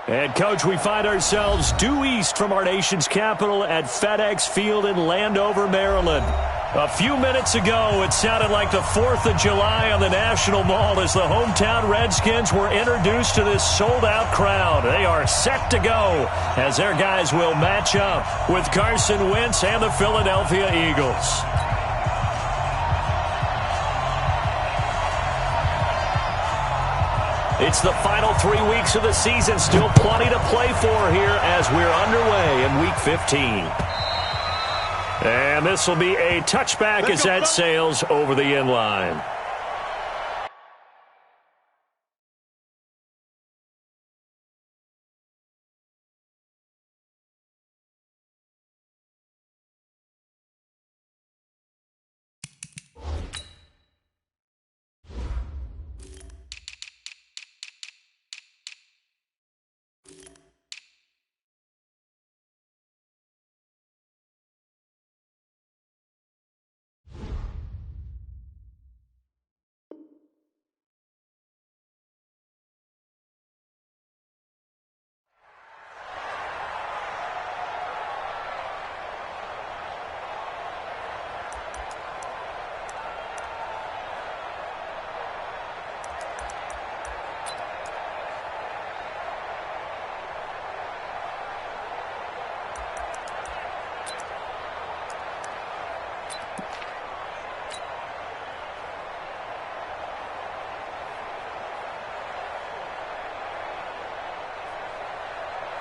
And, Coach, we find ourselves due east from our nation's capital at FedEx Field in Landover, Maryland. A few minutes ago, it sounded like the 4th of July on the National Mall as the hometown Redskins were introduced to this sold-out crowd. They are set to go as their guys will match up with Carson Wentz and the Philadelphia Eagles. It's the final 3 weeks of the season. Still plenty to play for here as we're underway in Week 15. And this will be a touchback as that sails over the end line.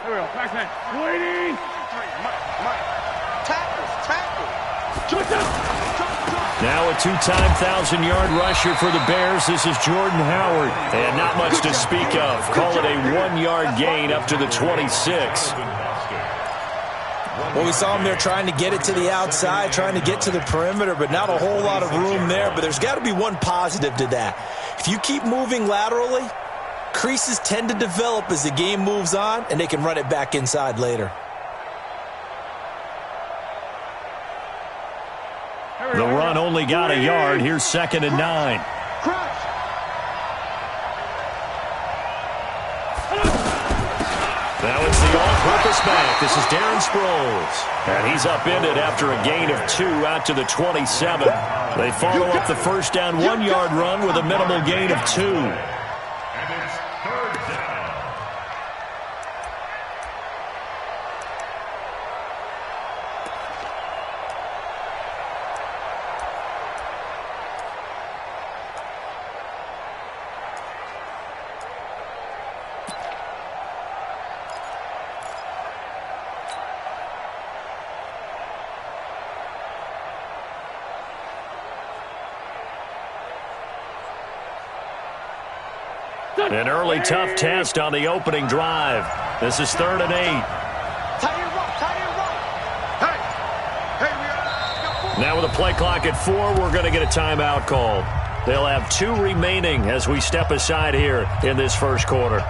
There we go. Back man. Waiting. Tackle. Now a two-time 1,000-yard rusher for the Bears. This is Jordan Howard. And not much to speak of. Call it a 1-yard gain up to the 26. Well, we saw him there trying to get it to the outside, trying to get to the perimeter, but not a whole lot of room there. But there's got to be one positive to that. If you keep moving laterally, creases tend to develop as the game moves on, and they can run it back inside later. The run only got a yard. Here's 2nd and 9. Now it's the all-purpose back. This is Darren Sproles. And he's upended after a gain of 2 out to the 27. They follow up the first down 1-yard run with a minimal gain of 2. An early tough test on the opening drive. This is 3rd and 8. Now with a play clock at 4, we're going to get a timeout called. They'll have 2 remaining as we step aside here in this first quarter.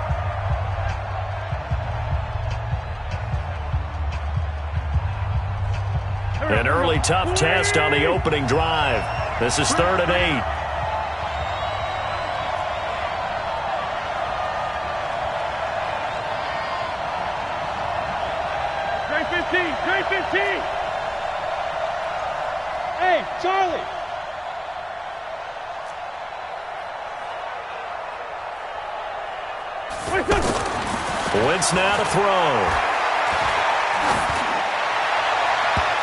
An early tough test on the opening drive. This is 3rd and 8. Trey 15. Hey, Charlie. Wentz now to throw.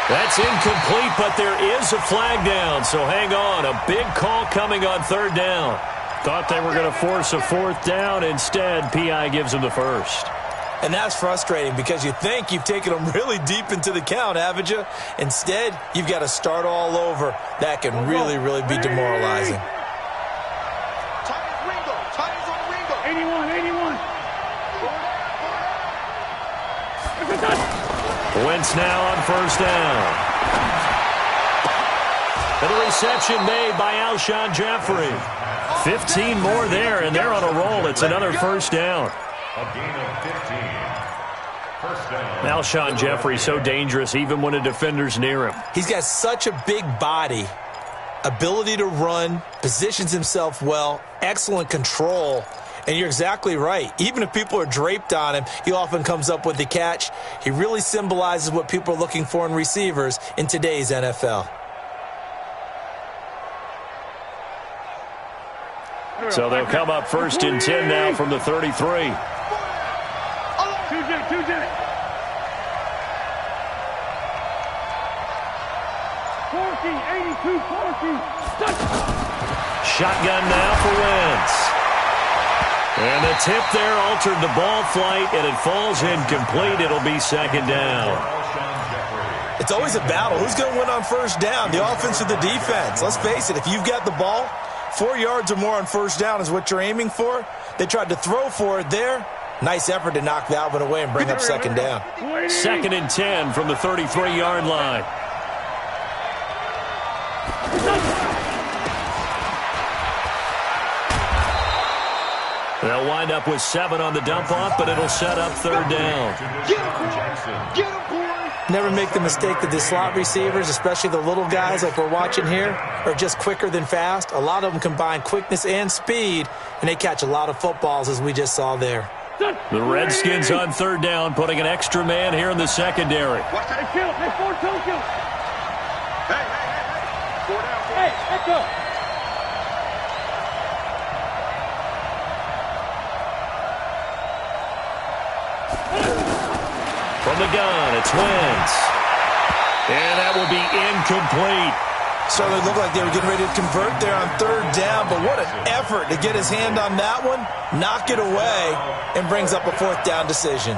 That's incomplete, but there is a flag down, so hang on. A big call coming on 3rd down. Thought they were going to force a 4th down. Instead, P.I. gives them the first. And that's frustrating because you think you've taken them really deep into the count, haven't you? Instead, you've got to start all over. That can really, really be demoralizing. 81. Wentz now on 1st down. And a reception made by Alshon Jeffrey. 15 more there, and they're on a roll. It's another 1st down. A gain of 15. First down. Alshon Jeffrey so dangerous even when a defender's near him. He's got such a big body, ability to run, positions himself well, excellent control, And you're exactly right. Even if people are draped on him, he often comes up with the catch. He really symbolizes what people are looking for in receivers in today's NFL. So they'll come up 1st and 10 now from the 33. 2 Jimmy. 82, 40. Shotgun now for Wentz. And the tip there altered the ball flight, and it falls incomplete. It'll be 2nd down. It's always a battle. Who's going to win on 1st down, the offense or the defense? Let's face it, if you've got the ball, 4 yards or more on 1st down is what you're aiming for. They tried to throw for it there. Nice effort to knock that one away and bring up 2nd down. 2nd and 10 from the 33-yard line. They'll wind up with 7 on the dump-off, but it'll set up 3rd down. Get him, boy. Never make the mistake that the slot receivers, especially the little guys like we're watching here, are just quicker than fast. A lot of them combine quickness and speed, and they catch a lot of footballs, as we just saw there. The Redskins on 3rd down, putting an extra man here in the secondary. Watch that kill. Hey, 4 toe kill. Hey. 4 down. Hey, echo. From the gun, it's Wentz. And that will be incomplete. So it looked like they were getting ready to convert there on 3rd down, but what an effort to get his hand on that one, knock it away, and brings up a 4th down decision.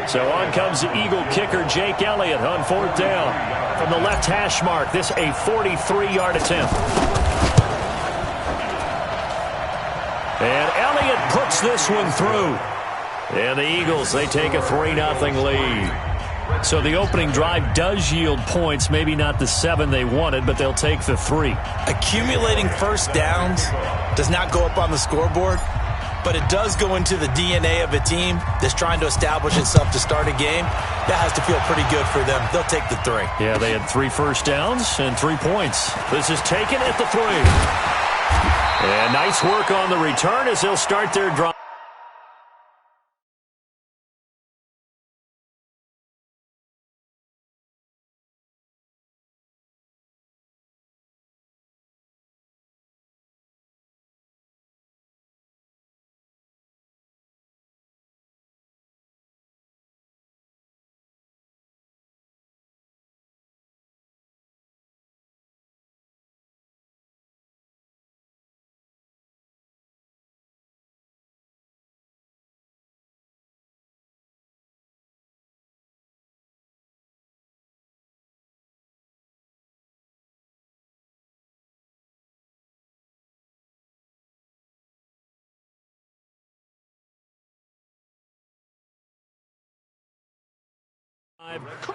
So on comes the Eagle kicker, Jake Elliott, on 4th down. From the left hash mark, this a 43-yard attempt. And Elliott puts this one through. And the Eagles, they take a 3-0 lead. So the opening drive does yield points, maybe not the 7 they wanted, but they'll take the 3. Accumulating 1st downs does not go up on the scoreboard, but it does go into the DNA of a team that's trying to establish itself to start a game. That has to feel pretty good for them. They'll take the 3. Yeah, they had 3 first downs and 3 points. This is taken at the 3. And nice work on the return as they'll start their drive.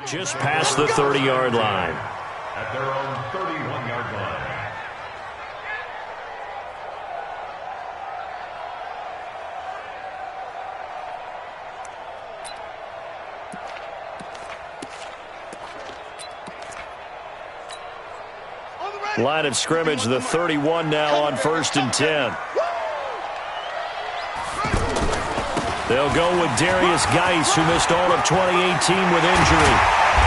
Just past the 30-yard line. At their own 31-yard line. Line of scrimmage, the 31 now on 1st and 10. They'll go with Darius Geis, who missed all of 2018 with injury.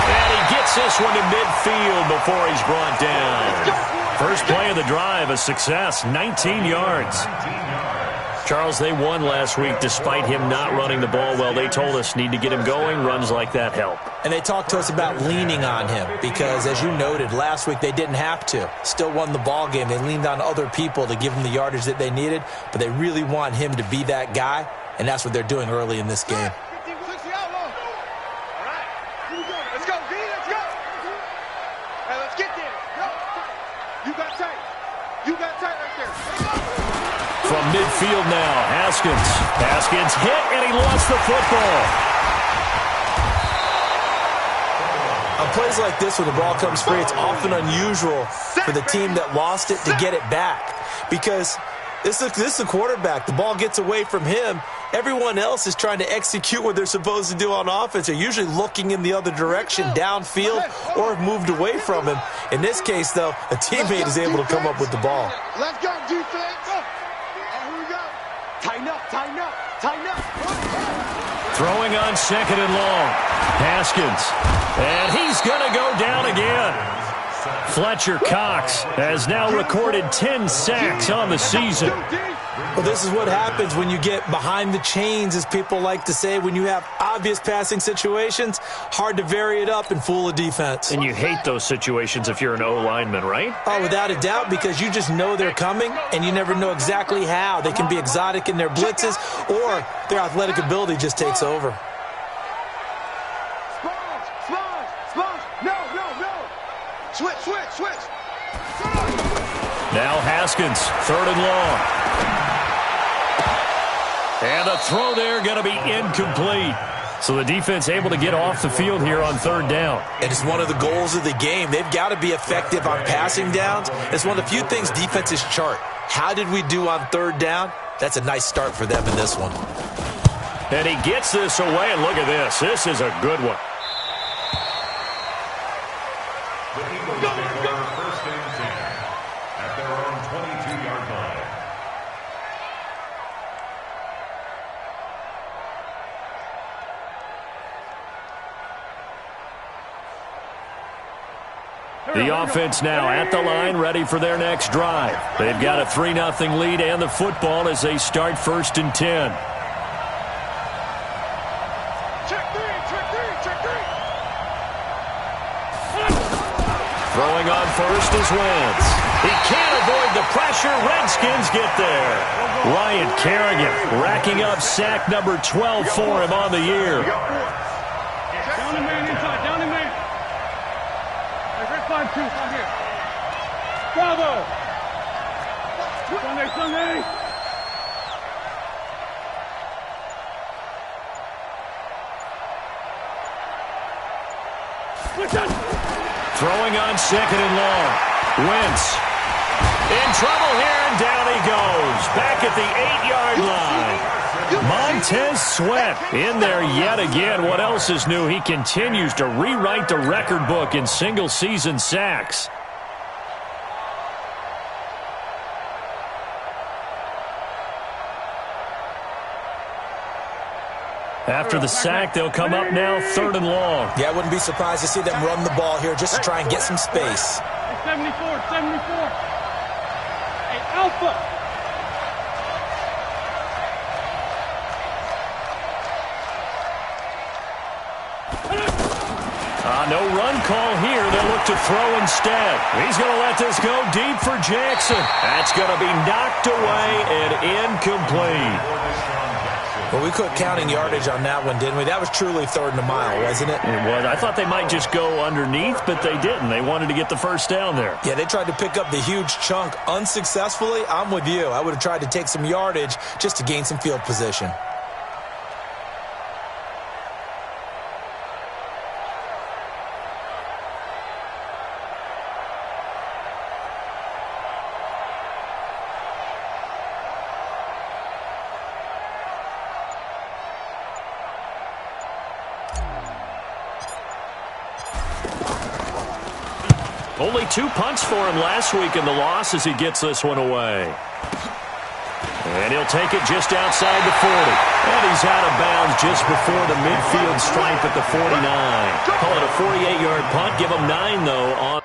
And he gets this one to midfield before he's brought down. First play of the drive, a success, 19 yards. Charles, they won last week despite him not running the ball well. They told us need to get him going. Runs like that help. And they talked to us about leaning on him because, as you noted, last week they didn't have to. Still won the ball game. They leaned on other people to give them the yardage that they needed, but they really want him to be that guy, and that's what they're doing early in this game. From midfield now, Haskins. Haskins hit, and he lost the football. On plays like this, when the ball comes free, it's often unusual for the team that lost it to get it back. Because this is the quarterback. The ball gets away from him. Everyone else is trying to execute what they're supposed to do on offense. They're usually looking in the other direction, downfield, or have moved away from him. In this case, though, a teammate is able to come up with the ball. Let's go, defense. Here we go. Tighten up, tighten up, tighten up. Throwing on second and long. Haskins. And he's going to go down again. Fletcher Cox has now recorded 10 sacks on the season. Well, this is what happens when you get behind the chains, as people like to say. When you have obvious passing situations, hard to vary it up and fool a defense. And you hate those situations if you're an O-lineman, right? Oh, without a doubt, because you just know they're coming, and you never know exactly how. They can be exotic in their blitzes, or their athletic ability just takes over. Switch. Now Haskins, third and long. And the throw there going to be incomplete. So the defense able to get off the field here on third down. And it's one of the goals of the game. They've got to be effective on passing downs. It's one of the few things defenses chart. How did we do on third down? That's a nice start for them in this one. And he gets this away, and look at this. This is a good one. The Eagles score first and 10 at their own 22-yard line. The offense now at the line, ready for their next drive. They've got a 3-0 lead and the football as they start first and 10. Throwing on first is Wentz. He can't avoid the pressure. Redskins get there. Ryan Kerrigan racking up sack number 12 for him on the year. Down the man inside, down the man. Red 5-2, right here. Bravo. Sunday. Throwing on second and long. Wentz in trouble here, and down he goes. Back at the 8-yard line. Montez Sweat in there yet again. What else is new? He continues to rewrite the record book in single-season sacks. After the sack, they'll come up now third and long. Yeah, I wouldn't be surprised to see them run the ball here just to try and get some space. 74. Hey, Alpha. No run call here. They'll look to throw instead. He's going to let this go deep for Jackson. That's going to be knocked away and incomplete. Well, we quit counting yardage on that one, didn't we? That was truly third and a mile, wasn't it? It was. I thought they might just go underneath, but they didn't. They wanted to get the first down there. Yeah, they tried to pick up the huge chunk unsuccessfully. I'm with you. I would have tried to take some yardage just to gain some field position. Only 2 punts for him last week in the loss as he gets this one away. And he'll take it just outside the 40. And he's out of bounds just before the midfield stripe at the 49. Call it a 48-yard punt. Give him 9, though, on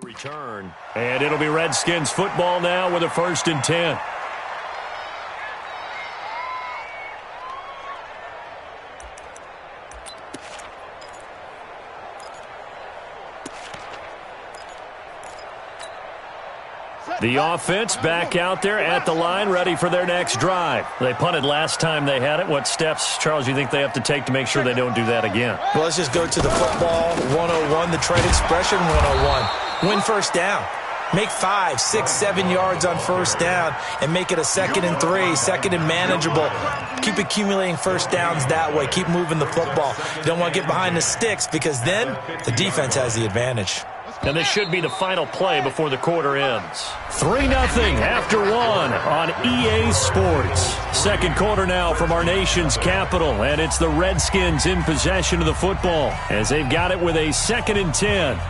the return. And it'll be Redskins football now with a 1st and 10. The offense back out there at the line, ready for their next drive. They punted last time they had it. What steps, Charles, you think they have to take to make sure they don't do that again? Well, let's just go to the football 101, the trade expression 101. Win first down. Make 5, 6, 7 yards on first down and make it a 2nd and 3, 2nd and manageable. Keep accumulating first downs that way. Keep moving the football. You don't want to get behind the sticks because then the defense has the advantage. And this should be the final play before the quarter ends. 3-0 after 1 on EA Sports. Second quarter now from our nation's capital, and it's the Redskins in possession of the football as they've got it with a 2nd and 10.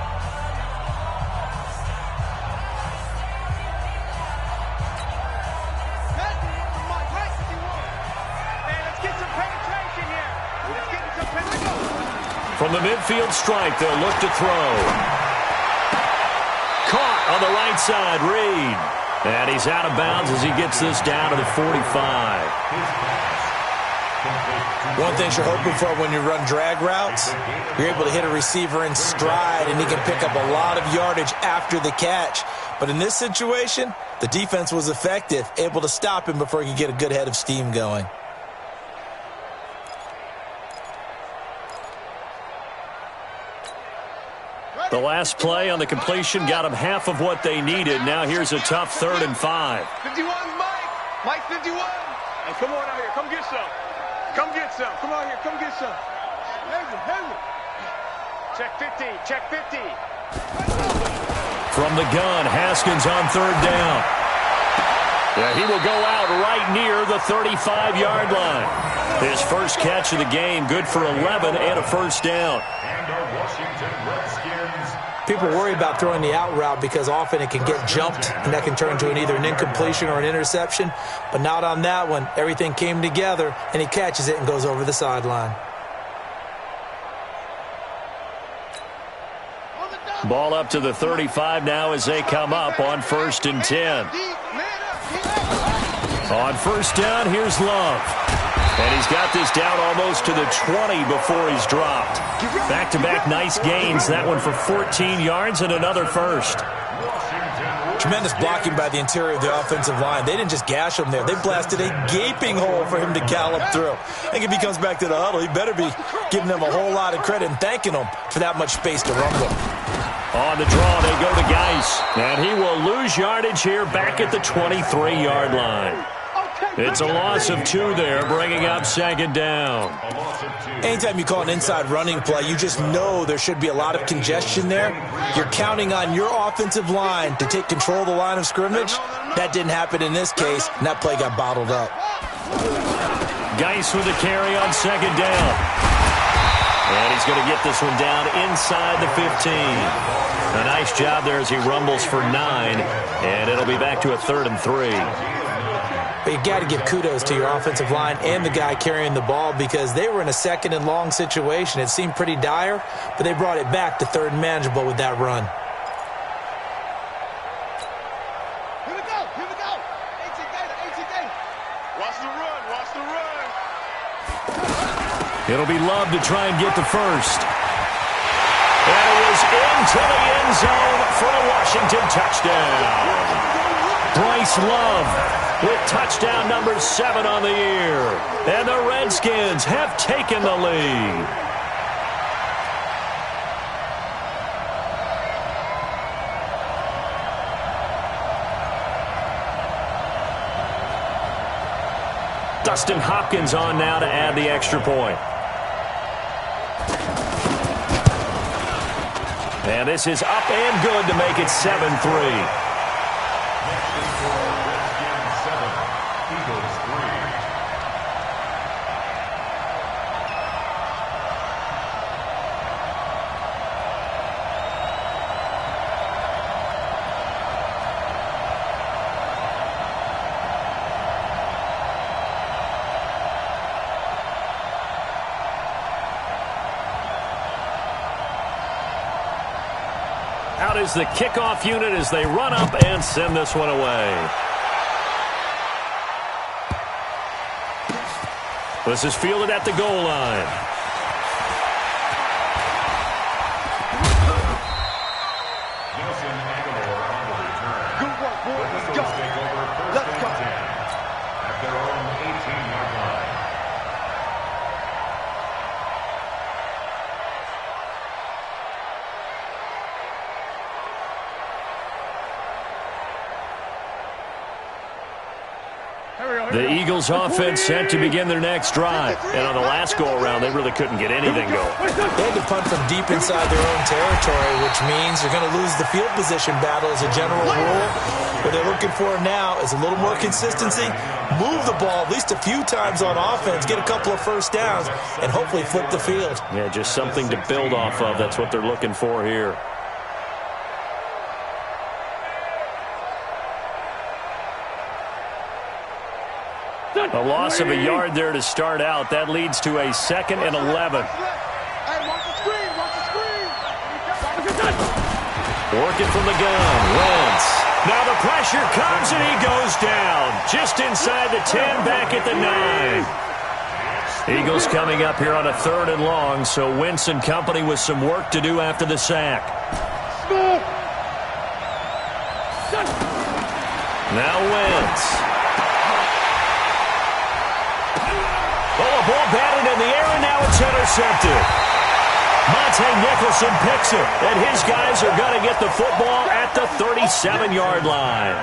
From the midfield stripe, they'll look to throw. Caught on the right side, Reed. And he's out of bounds as he gets this down to the 45. One thing you're hoping for when you run drag routes, you're able to hit a receiver in stride, and he can pick up a lot of yardage after the catch. But in this situation, the defense was effective, able to stop him before he could get a good head of steam going. The last play on the completion got them half of what they needed. Now here's a tough 3rd and 5. 51, Mike. Mike 51. Hey, come on out here. Come get some. Come get some. Come on here. Come get some. Check 50. Check 50. From the gun, Haskins on 3rd down. Yeah, he will go out right near the 35-yard line. His first catch of the game, good for 11 and a first down. And our Washington Redskins. People worry about throwing the out route because often it can get jumped, and that can turn to either an incompletion or an interception. But not on that one. Everything came together, and he catches it and goes over the sideline. Ball up to the 35 now as they come up on 1st and 10. On first down, here's Love. And he's got this down almost to the 20 before he's dropped. Back-to-back nice gains. That one for 14 yards and another first. Tremendous blocking by the interior of the offensive line. They didn't just gash him there. They blasted a gaping hole for him to gallop through. I think if he comes back to the huddle, he better be giving them a whole lot of credit and thanking them for that much space to rumble. On the draw, they go to Geis. And he will lose yardage here back at the 23-yard line. It's a loss of 2 there, bringing up 2nd down. Anytime you call an inside running play, you just know there should be a lot of congestion there. You're counting on your offensive line to take control of the line of scrimmage. That didn't happen in this case, and that play got bottled up. Geis with a carry on 2nd down. And he's going to get this one down inside the 15. A nice job there as he rumbles for 9, and it'll be back to a 3rd and 3. But you got to give kudos to your offensive line and the guy carrying the ball because they were in a 2nd and long situation. It seemed pretty dire, but they brought it back to 3rd and manageable with that run. Here we go. Here we go. A.T. Gator. Watch the run. Watch the run. It'll be Love to try and get the first. And it was into the end zone for a Washington touchdown. Bryce Love with touchdown number 7 on the year. And the Redskins have taken the lead. Dustin Hopkins on now to add the extra point. And this is up and good to make it 7-3. Out is the kickoff unit as they run up and send this one away. This is fielded at the goal line. Good work, boys. Let's go. Let's go. At their own 18-yard line. The Eagles offense set to begin their next drive. And on the last go-around, they really couldn't get anything going. They had to punt from deep inside their own territory, which means they're going to lose the field position battle as a general rule. What they're looking for now is a little more consistency, move the ball at least a few times on offense, get a couple of first downs, and hopefully flip the field. Yeah, just something to build off of. That's what they're looking for here. A loss of a yard there to start out. That leads to a 2nd and 11. Working from the gun. Wentz. Now the pressure comes and he goes down. Just inside the 10, back at the 9. Eagles coming up here on a 3rd and long, so Wentz and company with some work to do after the sack. Now Wentz. Oh, a ball batted in the air, and now it's intercepted. Monte Nicholson picks it, and his guys are going to get the football at the 37-yard line.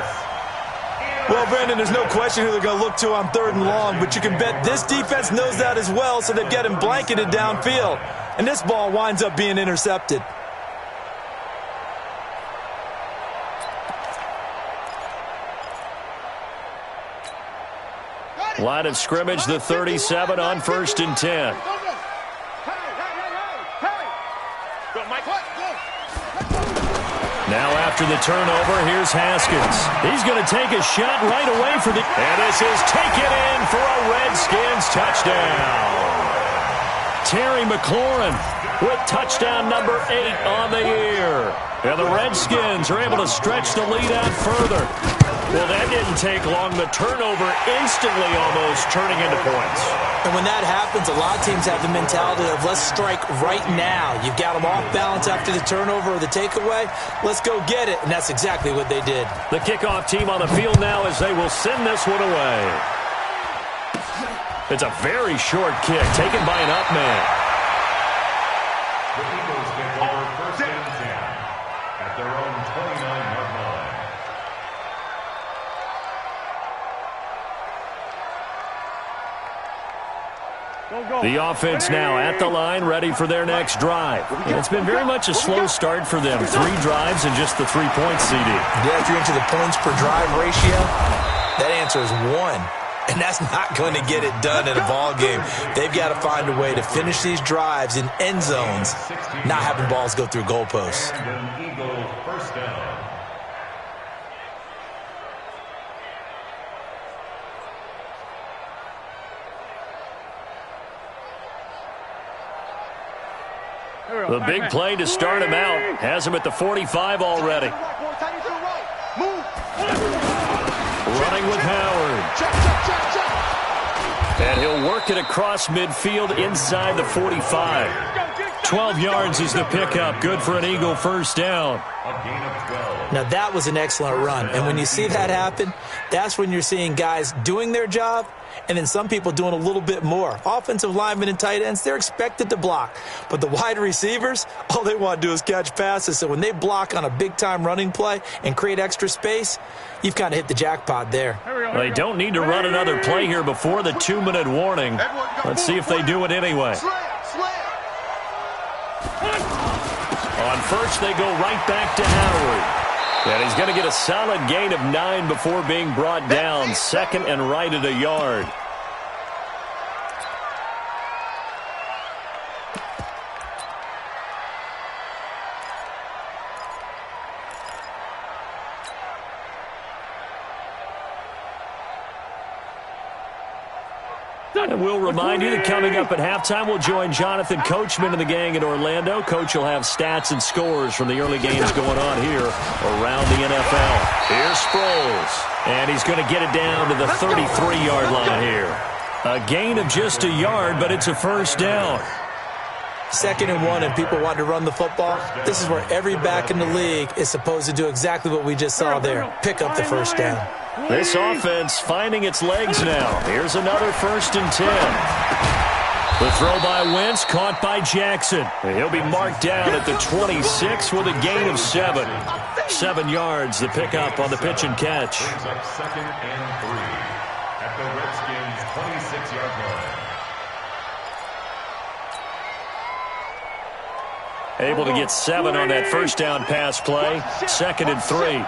Well, Brandon, there's no question who they're going to look to on 3rd and long, but you can bet this defense knows that as well, so they've got him blanketed downfield. And this ball winds up being intercepted. Line of scrimmage, the 37 on 1st and 10. Now after the turnover, here's Haskins. He's going to take a shot right away for the... And this is taken in for a Redskins touchdown. Terry McLaurin with touchdown number 8 on the year. And the Redskins are able to stretch the lead out further. Well, that didn't take long. The turnover instantly almost turning into points. And when that happens, a lot of teams have the mentality of let's strike right now. You've got them off balance after the turnover or the takeaway. Let's go get it. And that's exactly what they did. The kickoff team on the field now as they will send this one away. It's a very short kick taken by an up man. The Eagles take over 1st and 10 at their own 29-yard line. The offense now at the line, ready for their next drive. And it's been very much a slow start for them. 3 drives and just the 3 points, CD. Yeah, if you're into the points per drive ratio, that answer is 1. And that's not going to get it done in a ball game. They've got to find a way to finish these drives in end zones, not having balls go through goalposts. Eagle 1st down. The big play to start him out. Has him at the 45 already. Running with Howard. And he'll work it across midfield inside the 45. 12 yards is the pickup. Good for an Eagle 1st down. Now, that was an excellent run. And when you see that happen, that's when you're seeing guys doing their job and then some people doing a little bit more. Offensive linemen and tight ends, they're expected to block. But the wide receivers, all they want to do is catch passes. So when they block on a big-time running play and create extra space, you've kind of hit the jackpot there. They don't need to run another play here before the 2-minute warning. Let's see if they do it anyway. On first, they go right back to Howard. And he's going to get a solid gain of 9 before being brought down. 2nd and right at a yard. And we'll remind you that coming up at halftime, we'll join Jonathan Coachman and the gang in Orlando. Coach will have stats and scores from the early games going on here around the NFL. Here's Sproles, and he's going to get it down to the 33-yard line here. A gain of just a yard, but it's a first down. 2nd and 1 and people want to run the football. This is where every back in the league is supposed to do exactly what we just saw there. Pick up the first down. This offense finding its legs now. Here's another 1st and 10. The throw by Wentz, caught by Jackson. He'll be marked down at the 26 with a gain of 7. 7 yards, the pickup on the pitch and catch. Brings up 2nd and 3 at the Redskins' 26-yard line. Able to get 7 on that first down pass play. 2nd and 3.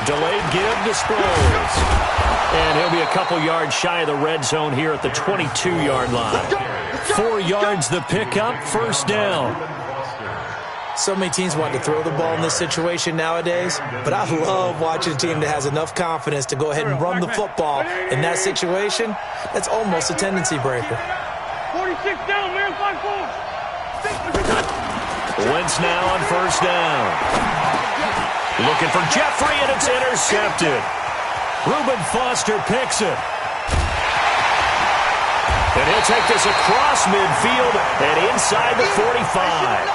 Delayed give to Sproles. And he'll be a couple yards shy of the red zone here at the 22-yard line. 4 yards the pickup, first down. So many teams want to throw the ball in this situation nowadays, but I love watching a team that has enough confidence to go ahead and run the football. In that situation, that's almost a tendency breaker. 46 down, man, 5-4. Wentz now on first down. Looking for Jeffrey, and it's intercepted. Reuben Foster picks it. And he'll take this across midfield and inside the 45.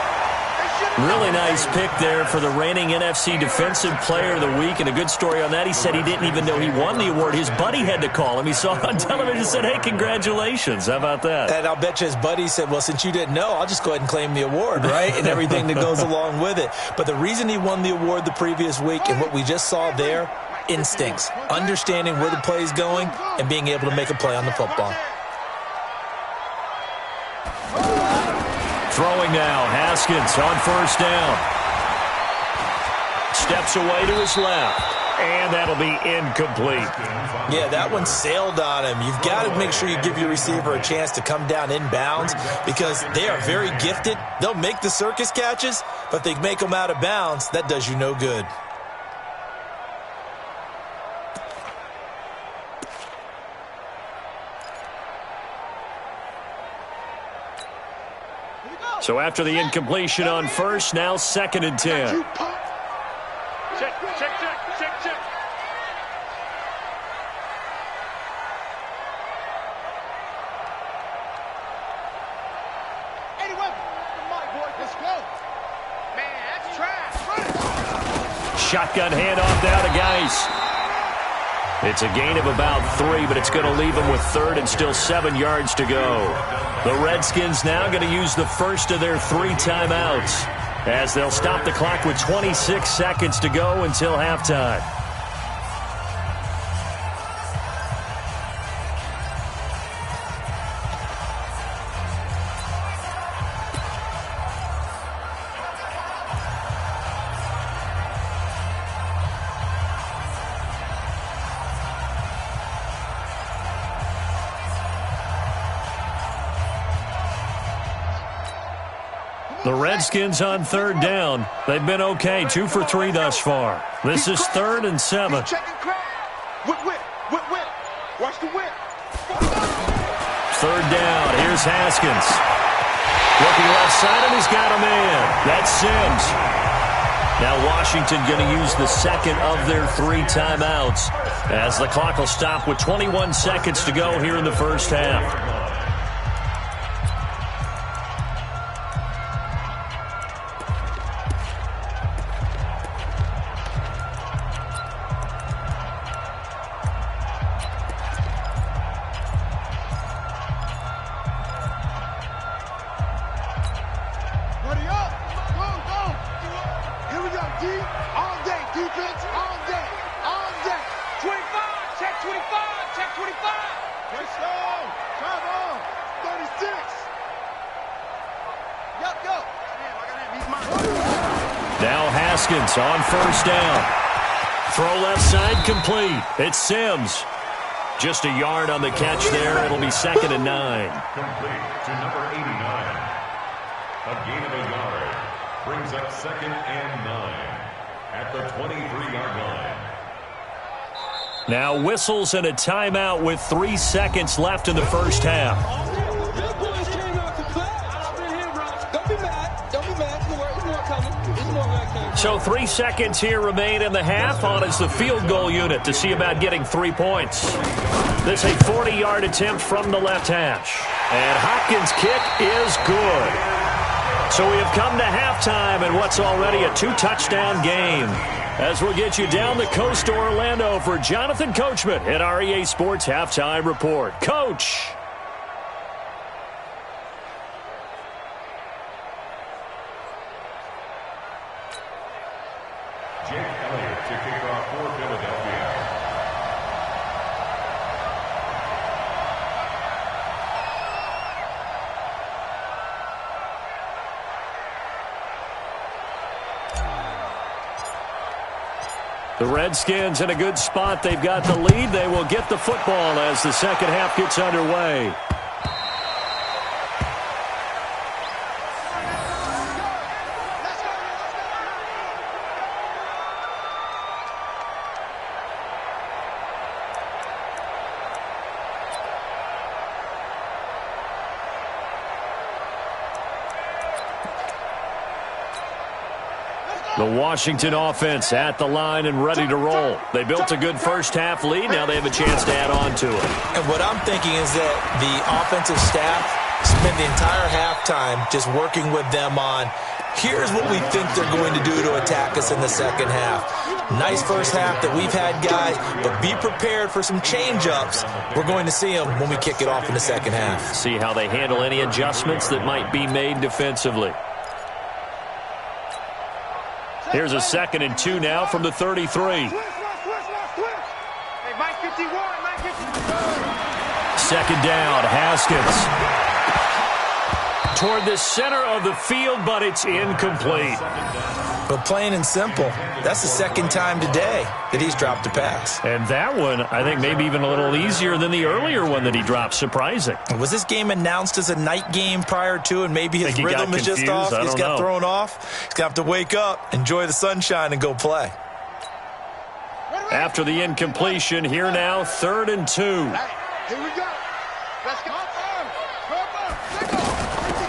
Really nice pick there for the reigning NFC Defensive Player of the Week. And a good story on that, he said he didn't even know he won the award. His buddy had to call him. He saw it on television and said, hey, congratulations. How about that? And I'll bet you his buddy said, well, since you didn't know, I'll just go ahead and claim the award, right? And everything that goes along with it. But the reason he won the award the previous week and what we just saw there, instincts, understanding where the play is going and being able to make a play on the football. Throwing now, Haskins on first down. Steps away to his left, and that'll be incomplete. Yeah, that one sailed on him. You've got to make sure you give your receiver a chance to come down inbounds because they are very gifted. They'll make the circus catches, but if they make them out of bounds, that does you no good. So after the incompletion on first, now 2nd and 10. Check, check, check, check, check. Anyway, my boy, let's go. Man, that's trash. Shotgun handoff now to Geis. It's a gain of about 3, but it's going to leave him with 3rd and still 7 yards to go. The Redskins now going to use the first of their 3 timeouts as they'll stop the clock with 26 seconds to go until halftime. The Redskins on 3rd down. They've been okay, 2 for 3 thus far. This is 3rd and 7. Whip. Watch the whip. 3rd down. Here's Haskins. Looking left side, and he's got a man. That's Sims. Now Washington going to use the 2nd of their 3 timeouts as the clock will stop with 21 seconds to go here in the first half. Now Haskins on first down. Throw left side complete. It's Sims. Just a yard on the catch there. It'll be 2nd and 9. Complete to number 89. A gain of a yard. Brings up 2nd and 9 at the 23-yard line. Now whistles and a timeout with 3 seconds left in the first half. So 3 seconds here remain in the half. On is the field goal unit to see about getting 3 points. This is a 40-yard attempt from the left hash. And Hopkins' kick is good. So we have come to halftime in what's already a 2-touchdown game. As we'll get you down the coast to Orlando for Jonathan Coachman at our EA Sports Halftime Report. Coach. Jake Elliott to kick off for Philadelphia. The Redskins in a good spot. They've got the lead. They will get the football as the second half gets underway. The Washington offense at the line and ready to roll. They built a good first-half lead. Now they have a chance to add on to it. And what I'm thinking is that the offensive staff spent the entire halftime just working with them on, here's what we think they're going to do to attack us in the second half. Nice first half that we've had, guys, but be prepared for some change-ups. We're going to see them when we kick it off in the second half. See how they handle any adjustments that might be made defensively. Here's a 2nd and 2 now from the 33. Second down, Haskins. Toward the center of the field, but it's incomplete. But plain and simple, that's the second time today that he's dropped a pass. And that one, I think, maybe even a little easier than the earlier one that he dropped. Surprising. Was this game announced as a night game prior to, and maybe his rhythm is just off? He's got thrown off. He's going to have to wake up, enjoy the sunshine, and go play. After the incompletion, here now, 3rd and 2. Here we go. Let's go.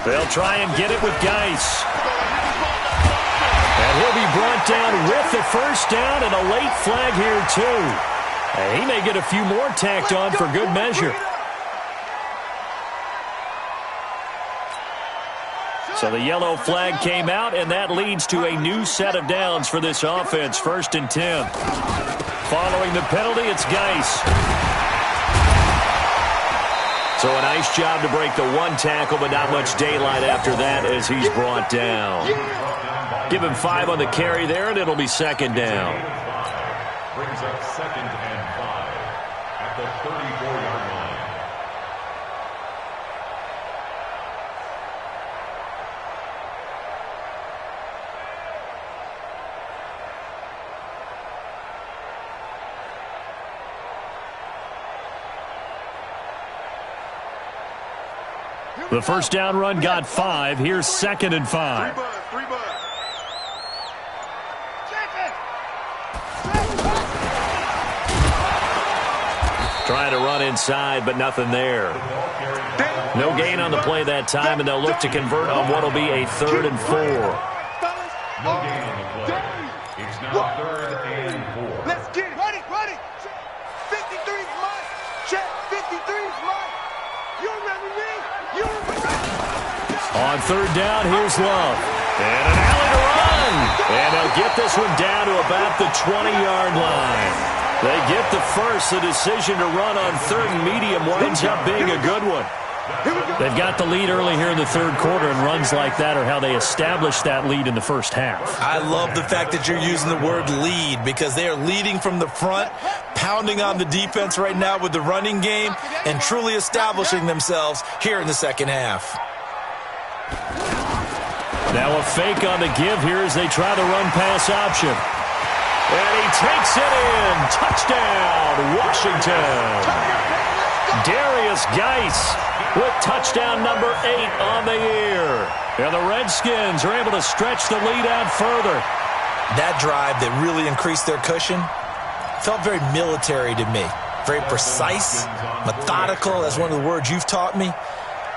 They'll try and get it with Geis. And he'll be brought down with the first down and a late flag here, too. And he may get a few more tacked on for good measure. So the yellow flag came out, and that leads to a new set of downs for this offense. 1st and 10. Following the penalty, it's Geis. So a nice job to break the one tackle, but not much daylight after that as he's brought down. Give him 5 on the carry there, and it'll be 2nd down. Brings up 2nd and 5 at the 34-yard line. The first down run got 5. Here's 2nd and 5. Trying to run inside, but nothing there. No gain on the play that time, and they'll look to convert on what will be a 3rd and 4. No gain on the play. It's now 3rd and 4. Let's get it. Ready. 53 is mine. Check. 53 is mine. You remember me? You remember me? On 3rd down, here's Love. And an alley to run. And they'll get this one down to about the 20-yard line. They get the first. The decision to run on 3rd and medium winds up being a good one. They've got the lead early here in the 3rd quarter, and runs like that are how they establish that lead in the first half. I love the fact that you're using the word lead, because they are leading from the front, pounding on the defense right now with the running game, and truly establishing themselves here in the second half. Now a fake on the give here as they try the run-pass option. And he takes it in. Touchdown, Washington. Darius Geis with touchdown number 8 on the year. And the Redskins are able to stretch the lead out further. That drive that really increased their cushion, Felt very military to me. Very precise, methodical. That's one of the words you've taught me.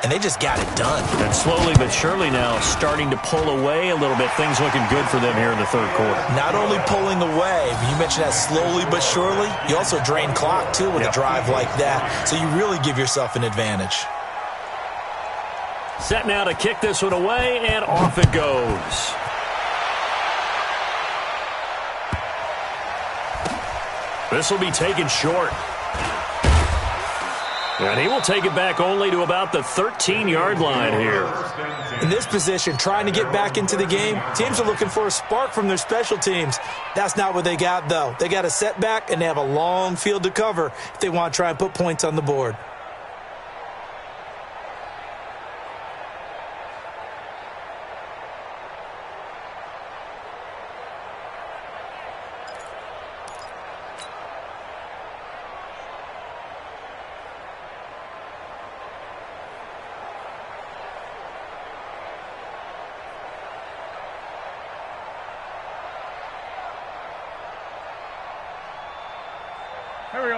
And they just got it done. And slowly but surely now starting to pull away a little bit. Things looking good for them here in the third quarter. Not only pulling away, but you mentioned that slowly but surely. You also drain clock, too, with a drive like that. So you really give yourself an advantage. Set now to kick this one away, and off it goes. This will be taken short. And he will take it back only to about the 13-yard line here. In this position, trying to get back into the game, teams are looking for a spark from their special teams. That's not what they got, though. They got a setback, and they have a long field to cover if they want to try and put points on the board.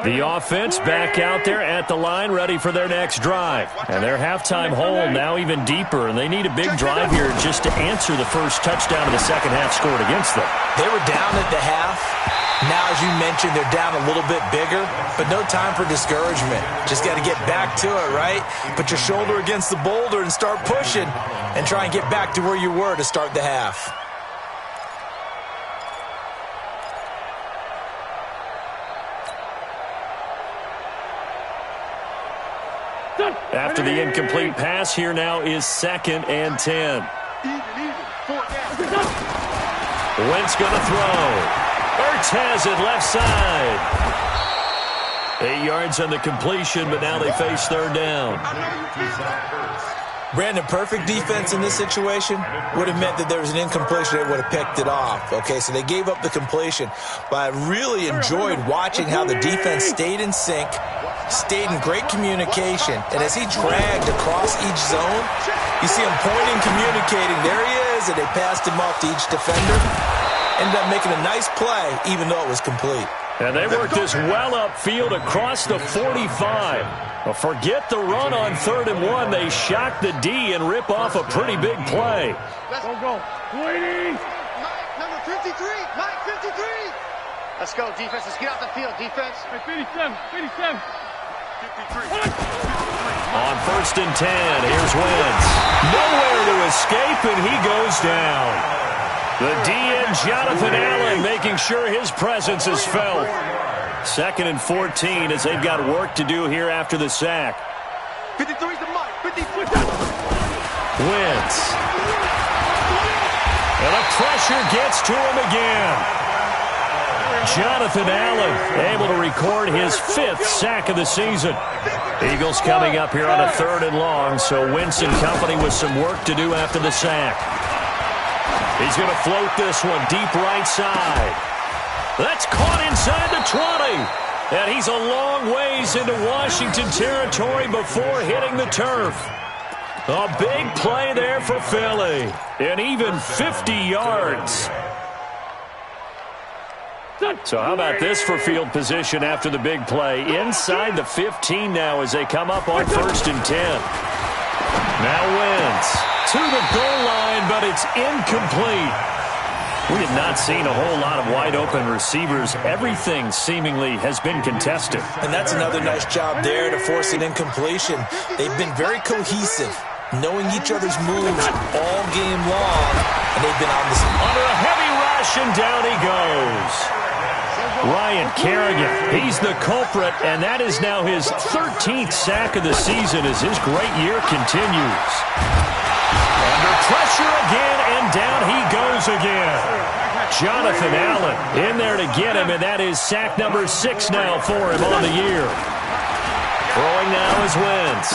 The offense back out there at the line, ready for their next drive. And their halftime hole now even deeper, and they need a big drive here just to answer the first touchdown of the second half scored against them. They were down at the half. Now, as you mentioned, they're down a little bit bigger, but no time for discouragement. Just got to get back to it, right? Put your shoulder against the boulder and start pushing and try and get back to where you were to start the half. After the incomplete pass, here now is 2nd and 10. Wentz going to throw. Ertz has it left side. 8 yards on the completion, but now they face third down. Brandon, perfect defense in this situation would have meant that there was an incompletion. They would have picked it off. Okay, so they gave up the completion. But I really enjoyed watching how the defense stayed in sync, stayed in great communication. And as he dragged across each zone, you see him pointing, communicating. There he is, and they passed him off to each defender. Ended up making a nice play, even though it was complete. And they worked this well upfield across the 45. Well, forget the run on 3rd and 1. They shock the D and rip off a pretty big play. Let's go. Mike, number 53. Mike, 53. Let's go, defense. Let's get out the field, defense. 57. 53. On 1st and 10, here's Wentz. Nowhere to escape, and he goes down. The DN, Jonathan Allen, making sure his presence is felt. 2nd and 14 as they've got work to do here after the sack. 53 to Mike. 53. Wentz. And the pressure gets to him again. Jonathan Allen able to record his 5th sack of the season. Eagles coming up here on a 3rd and long, so Wentz and company with some work to do after the sack. He's going to float this one deep right side. That's caught inside the 20. And he's a long ways into Washington territory before hitting the turf. A big play there for Philly. And even 50 yards. So how about this for field position after the big play? Inside the 15 now as they come up on 1st and 10. Now Wentz to the goal line, but it's incomplete. We have not seen a whole lot of wide-open receivers. Everything seemingly has been contested. And that's another nice job there to force an incompletion. They've been very cohesive, knowing each other's moves all game long, and they've been on this. Under a heavy rush, and down he goes. Ryan Kerrigan, he's the culprit, and that is now his 13th sack of the season as his great year continues. Under pressure again, and down he goes again. Jonathan Allen in there to get him, and that is sack number 6 now for him on the year. Throwing now is Wentz.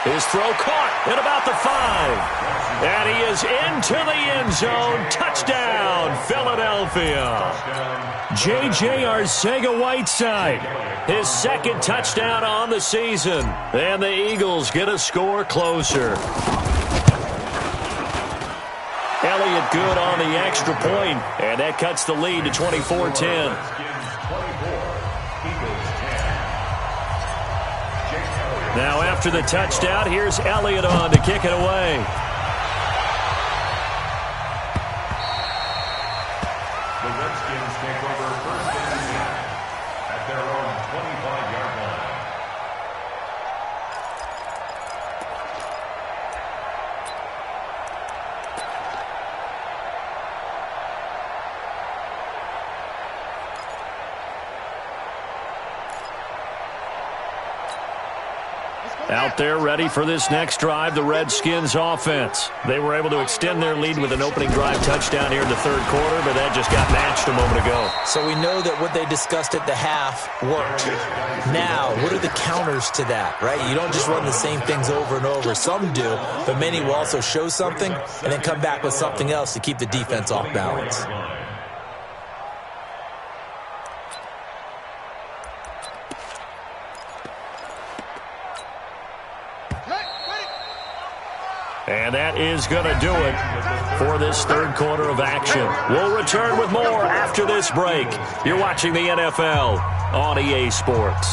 His throw caught at about the 5. And he is into the end zone. Touchdown, Philadelphia. J.J. Arcega-Whiteside, his 2nd touchdown on the season. And the Eagles get a score closer. Elliott good on the extra point, and that cuts the lead to 24-10. Now after the touchdown, here's Elliott on to kick it away. The Redskins take over first and 10 at their own 25-yard line. Out there ready for this next drive, the Redskins offense. They were able to extend their lead with an opening drive touchdown here in the third quarter, but that just got matched a moment ago. So we know that what they discussed at the half worked. Now, what are the counters to that, right? You don't just run the same things over and over. Some do, but many will also show something and then come back with something else to keep the defense off balance. And that is going to do it for this third quarter of action. We'll return with more after this break. You're watching the NFL on EA Sports.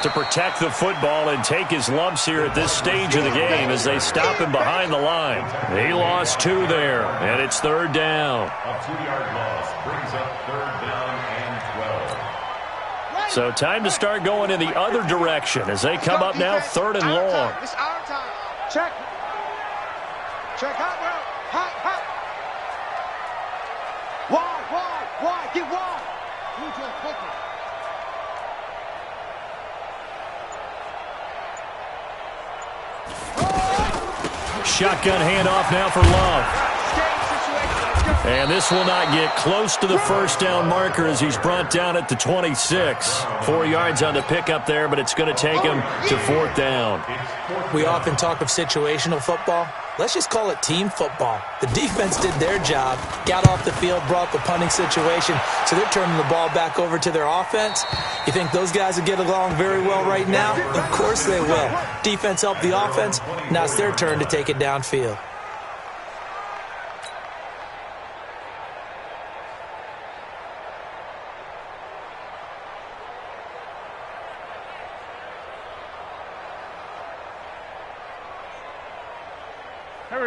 To protect the football and take his lumps here at this stage of the game as they stop him behind the line. He lost 2 there, and it's third down. A 2-yard loss brings up third down and 12. So time to start going in the other direction as they come up now third and long. It's our time. Check. Check out, bro. Hot, hot. Wide. Get wide. Move your quickly. Shotgun handoff now for Love. And this will not get close to the first down marker as he's brought down at the 26. 4 yards on the pickup there, but it's going to take him to fourth down. We often talk of situational football. Let's just call it team football. The defense did their job, got off the field, brought the punting situation, so they're turning the ball back over to their offense. You think those guys will get along very well right now? Of course they will. Defense helped the offense. Now it's their turn to take it downfield.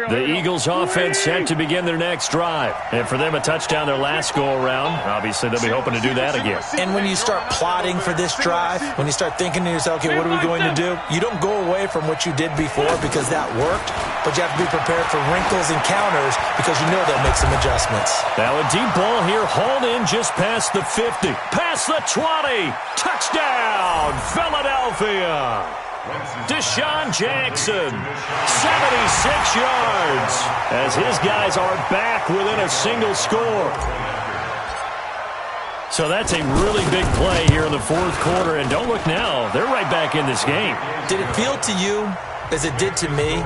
The Eagles offense set to begin their next drive. And for them, a touchdown their last go-around. Obviously, they'll be hoping to do that again. And when you start plotting for this drive, when you start thinking to yourself, okay, what are we going to do? You don't go away from what you did before because that worked, but you have to be prepared for wrinkles and counters because you know they'll make some adjustments. Now a deep ball here, hauled in just past the 50, past the 20. Touchdown, Philadelphia. Deshaun Jackson, 76 yards, as his guys are back within a single score. So that's a really big play here in the fourth quarter, and don't look now, they're right back in this game. Did it feel to you, as it did to me,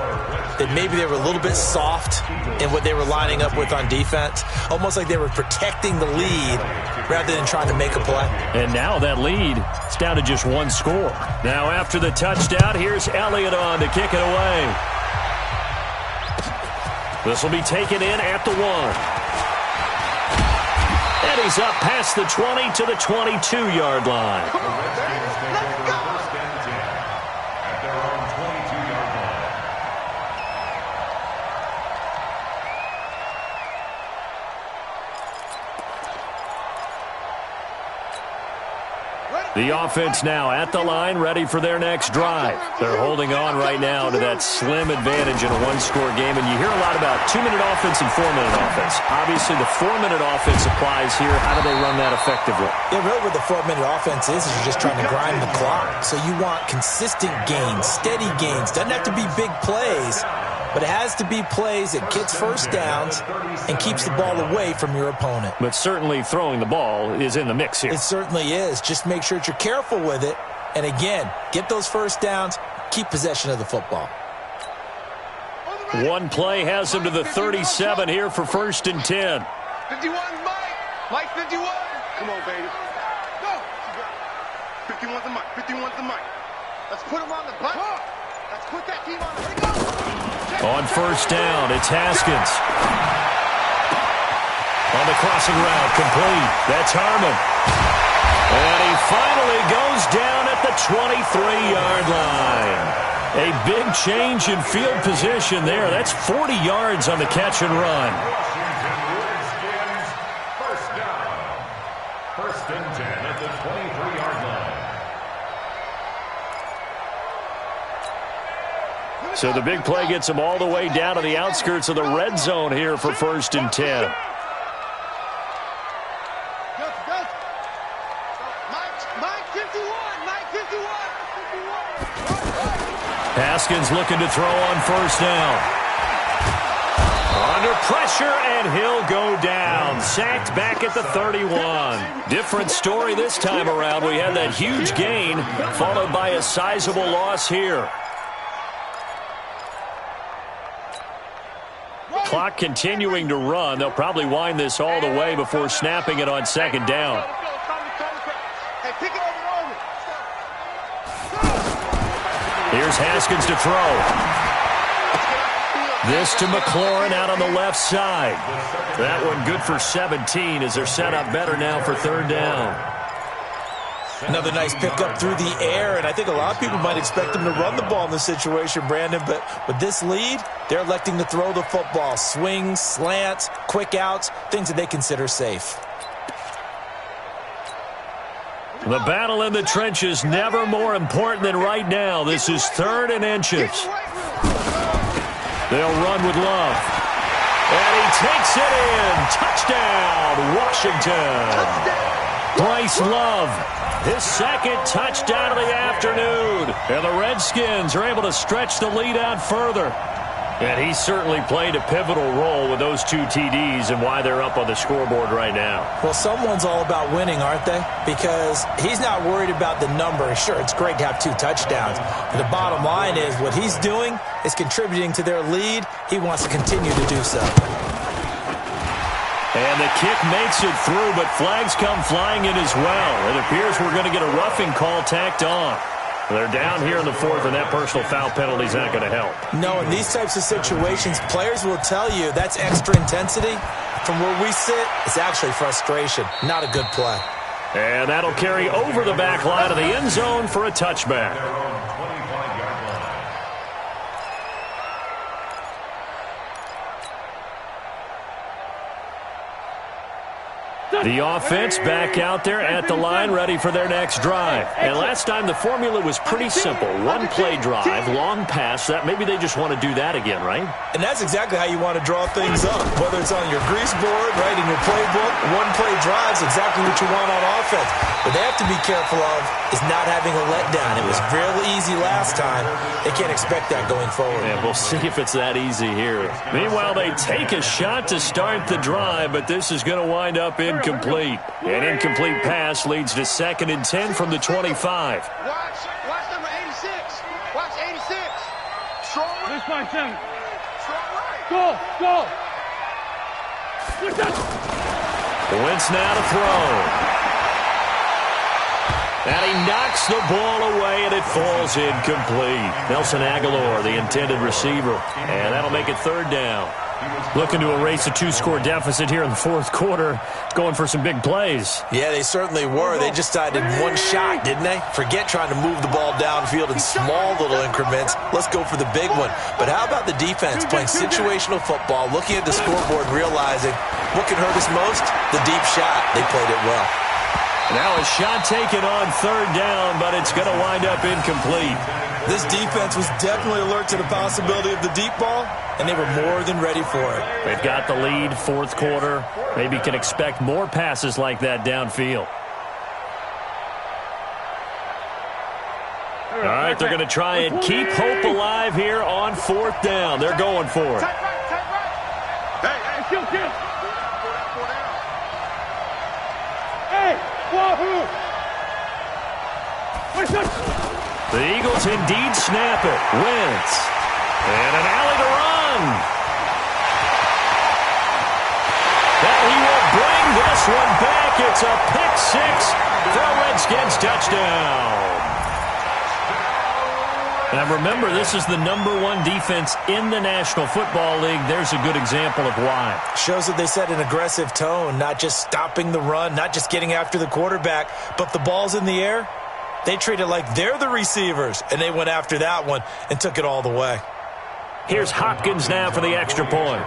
that maybe they were a little bit soft in what they were lining up with on defense? Almost like they were protecting the lead rather than trying to make a play. And now that lead is down to just one score. Now after the touchdown, here's Elliott on to kick it away. This will be taken in at the 1. And he's up past the 20 to the 22-yard line. The offense now at the line, ready for their next drive. They're holding on right now to that slim advantage in a one-score game, and you hear a lot about 2-minute offense and 4-minute offense. Obviously, the 4-minute offense applies here. How do they run that effectively? Yeah, really what the 4-minute offense is you're just trying to grind the clock. So you want consistent gains, steady gains. Doesn't have to be big plays, but it has to be plays that gets first downs and keeps the ball away from your opponent. But certainly throwing the ball is in the mix here. It certainly is. Just make sure that you're careful with it. And again, get those first downs, keep possession of the football. One play has him to the 37 here for first and 10. 51, Mike. Mike, 51. Come on, baby. Go. 51's the mic. 51's the mic. Let's put him on the butt. Let's put that team on the. Here we go. On first down, it's Haskins. On the crossing route, complete. That's Harmon. And he finally goes down at the 23-yard line. A big change in field position there. That's 40 yards on the catch and run. Washington Redskins, first down. First and 10 at the 23-yard line. So the big play gets them all the way down to the outskirts of the red zone here for first and 10. Haskins looking to throw on first down. Under pressure, and he'll go down. Sacked back at the 31. Different story this time around. We had that huge gain, followed by a sizable loss here. Clock continuing to run. They'll probably wind this all the way before snapping it on second down. Here's Haskins to throw. This to McLaurin out on the left side. That one good for 17 as they're set up better now for third down. Another nice pickup through the air, and I think a lot of people might expect them to run the ball in this situation, Brandon, but with this lead, they're electing to throw the football. Swings, slants, quick outs, things that they consider safe. The battle in the trenches never more important than right now. This is third and inches. They'll run with Love. And he takes it in. Touchdown, Washington. Bryce Love, his second touchdown of the afternoon. And the Redskins are able to stretch the lead out further. And he certainly played a pivotal role with those two TDs and why they're up on the scoreboard right now. Well, someone's all about winning, aren't they? Because he's not worried about the number. Sure, it's great to have 2 touchdowns. But the bottom line is what he's doing is contributing to their lead. He wants to continue to do so. And the kick makes it through, but flags come flying in as well. It appears we're going to get a roughing call tacked on. They're down here in the fourth, and that personal foul penalty is not going to help. No, in these types of situations, players will tell you that's extra intensity. From where we sit, it's actually frustration, not a good play. And that'll carry over the back line of the end zone for a touchback. The offense back out there at the line, ready for their next drive. And last time the formula was pretty simple. One play drive, long pass. That maybe they just want to do that again, right? And that's exactly how you want to draw things up. Whether it's on your grease board, right, in your playbook, one play drive is exactly what you want on offense. What they have to be careful of is not having a letdown. It was real easy last time. They can't expect that going forward. And we'll see if it's that easy here. Meanwhile, they take a shot to start the drive, but this is going to wind up incomplete. An incomplete pass leads to second and 10 from the 25. Watch number 86. Watch 86. Strong right. This by 7. Strong right. Go. Look that. Wentz now to throw. And he knocks the ball away, and it falls incomplete. Nelson Aguilar, the intended receiver. And that'll make it third down. Looking to erase a 2-score deficit here in the fourth quarter, going for some big plays. Yeah, they certainly were. They just decided one shot, didn't they? Forget trying to move the ball downfield in small little increments. Let's go for the big one. But how about the defense playing situational football, looking at the scoreboard, realizing what can hurt us most? The deep shot. They played it well. Now a shot taken on third down, but it's going to wind up incomplete. This defense was definitely alert to the possibility of the deep ball, and they were more than ready for it. They've got the lead, fourth quarter. Maybe can expect more passes like that downfield. All right, they're going to try and keep hope alive here on fourth down. They're going for it. Tight right. Hey, Kill. Four down. Hey, wahoo! What's up? The Eagles indeed snap it. Wentz. And an alley to run. That he will bring this one back. It's a pick six for a Redskins touchdown. Now remember, this is the #1 defense in the National Football League. There's a good example of why. Shows that they set an aggressive tone, not just stopping the run, not just getting after the quarterback, but the ball's in the air. They treat it like they're the receivers, and they went after that one and took it all the way. Here's Hopkins now for the extra point.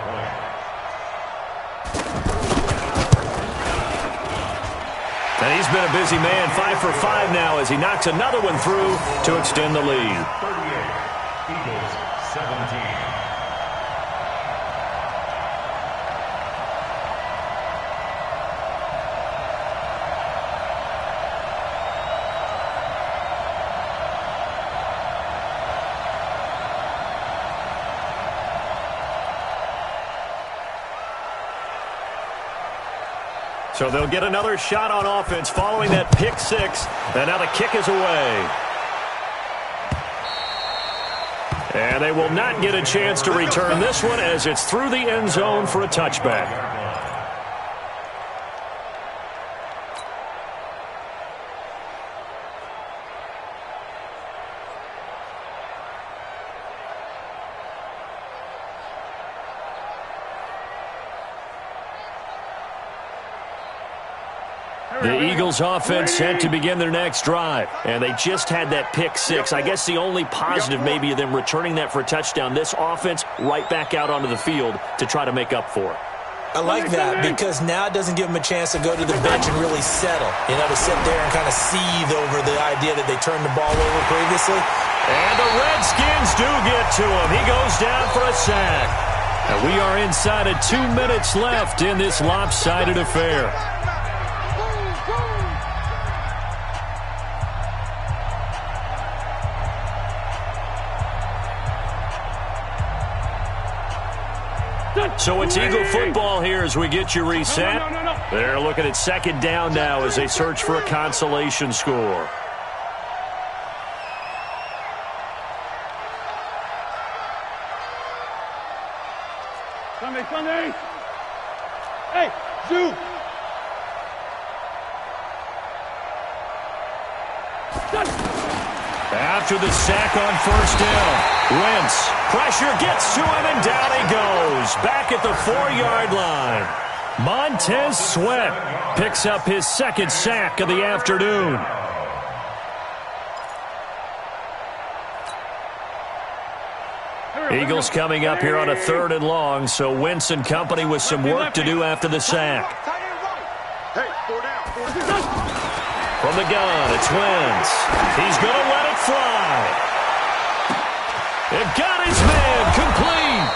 And he's been a busy man, 5 for 5 now as he knocks another one through to extend the lead. 38, Eagles 17. So they'll get another shot on offense following that pick six. And now the kick is away. And they will not get a chance to return this one as it's through the end zone for a touchback. The Eagles offense set to begin their next drive. And they just had that pick six. I guess the only positive maybe of them returning that for a touchdown. This offense right back out onto the field to try to make up for it. I like that because now it doesn't give them a chance to go to the bench and really settle. You know, to sit there and kind of seethe over the idea that they turned the ball over previously. And the Redskins do get to him. He goes down for a sack. And we are inside of 2 minutes left in this lopsided affair. So it's Eagle football here as we get you reset. They're looking at second down now as they search for a consolation score. Sunday. Hey, Zoo. After the sack on first down, Wentz, pressure gets to him, and down he goes. Back at the 4-yard line. Montez Sweat picks up his second sack of the afternoon. Eagles coming up here on a 3rd and long, so Wentz and company with some work to do after the sack. Hey, 4 down. From the gun, it's Wentz. He's going to let it fly. It got his man complete.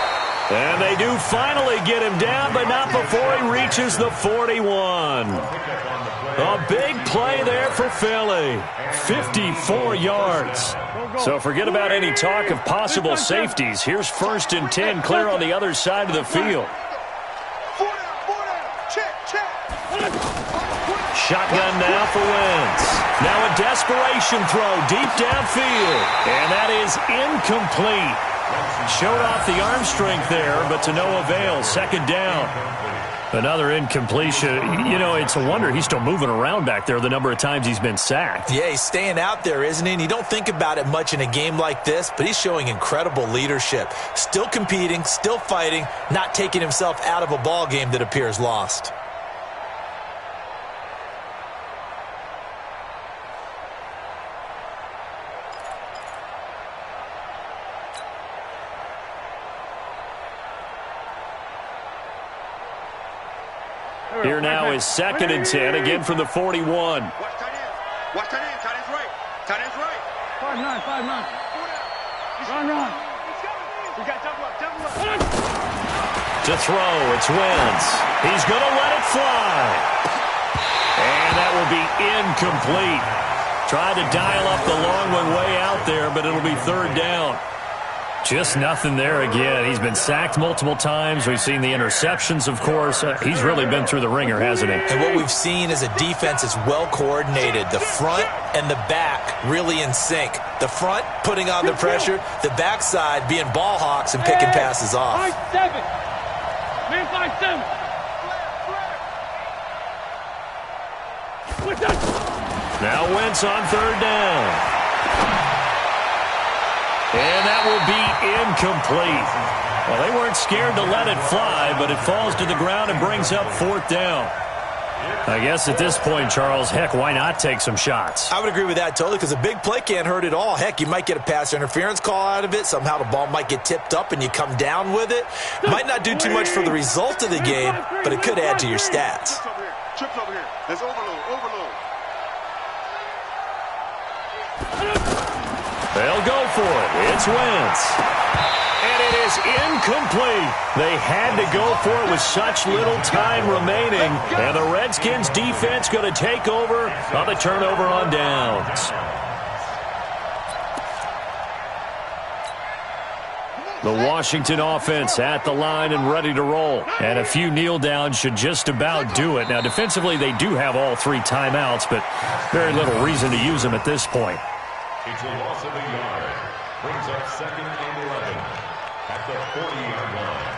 And they do finally get him down, but not before he reaches the 41. A big play there for Philly. 54 yards. So forget about any talk of possible safeties. Here's 1st and 10 clear on the other side of the field. 4 down. Check. Shotgun now for Wentz. Now a desperation throw deep downfield. And that is incomplete. Showed off the arm strength there, but to no avail. 2nd down. Another incompletion. You know, it's a wonder he's still moving around back there the number of times he's been sacked. Yeah, he's staying out there, isn't he? And you don't think about it much in a game like this, but he's showing incredible leadership. Still competing, still fighting, not taking himself out of a ball game that appears lost. Here now is 2nd and 10, again from the 41. Watch tight end. Tight end's right. 5-9. Run. We got double up. To throw, it's Wentz. He's going to let it fly. And that will be incomplete. Tried to dial up the long one way out there, but it'll be 3rd down. Just nothing there again. He's been sacked multiple times. We've seen the interceptions, of course. He's really been through the ringer, hasn't he? And what we've seen is a defense that's well coordinated. The front and the back really in sync. The front putting on the pressure, the backside being ball hawks and picking passes off. 5-7. Man 5-7. Now Wentz on third down. And that will be incomplete. Well, they weren't scared to let it fly, but it falls to the ground and brings up fourth down. I guess at this point, Charles, heck, why not take some shots? I would agree with that totally, because a big play can't hurt at all. Heck, you might get a pass interference call out of it. Somehow the ball might get tipped up and you come down with it. Might not do too much for the result of the game, but it could add to your stats. Trips over here. There's overload. They'll go for it. It's Wentz. And it is incomplete. They had to go for it with such little time remaining. And the Redskins defense going to take over on the turnover on downs. The Washington offense at the line and ready to roll. And a few kneel downs should just about do it. Now, defensively, they do have all 3 timeouts, but very little reason to use them at this point. It's a loss of a yard. Brings up 2nd and 11 at the 40-yard line.